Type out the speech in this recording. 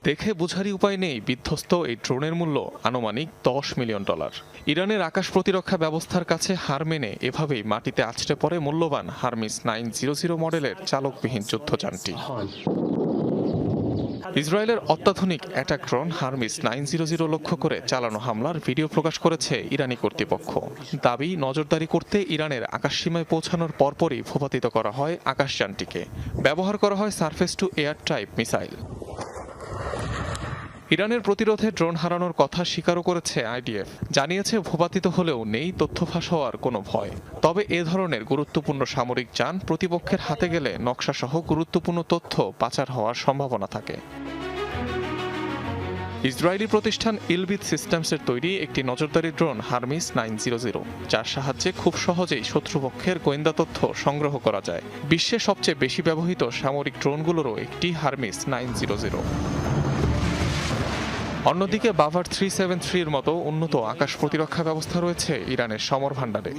দেখে বোঝারই উপায় নেই বিধ্বস্ত এই ড্রোনের মূল্য আনুমানিক $10 মিলিয়ন। ইরানের আকাশ প্রতিরক্ষা ব্যবস্থার কাছে হার মেনে এভাবেই মাটিতে আছড়ে পড়ে মূল্যবান হারমিস 900 মডেলের চালকবিহীন যুদ্ধযানটি। ইসরায়েলের অত্যাধুনিক অ্যাটাক ড্রোন হারমিস 900 লক্ষ্য করে চালানো হামলার ভিডিও প্রকাশ করেছে ইরানি কর্তৃপক্ষ। দাবি, নজরদারি করতে ইরানের আকাশসীমায় পৌঁছানোর পরপরই ভূপাতিত করা হয় আকাশযানটিকে। ব্যবহার করা হয় surface two air type missile. ইরানের প্রতিরোধে ড্রোন হারানোর কথা স্বীকারও করেছে আইডিএফ। জানিয়েছে ভূপাতিত হলেও নেই তথ্য ফাঁস হওয়ার কোনো ভয়। তবে এ ধরনের গুরুত্বপূর্ণ সামরিক যান প্রতিপক্ষের হাতে গেলে নকশাসহ গুরুত্বপূর্ণ তথ্য পাচার হওয়ার সম্ভাবনা থাকে। ইসরায়েলি প্রতিষ্ঠান ইলবিট সিস্টেমসের তৈরি একটি নজরদারি ড্রোন হারমিস 900, যার সাহায্যে খুব সহজেই শত্রুপক্ষের গোয়েন্দা তথ্য সংগ্রহ করা যায়। বিশ্বে সবচেয়ে বেশি ব্যবহৃত সামরিক ড্রোনগুলোরও একটি হারমিস 900। অন্যদিকে বাভার 373 এর মতো উন্নত আকাশ প্রতিরক্ষা ব্যবস্থা রয়েছে ইরানের সমর ভাণ্ডারে।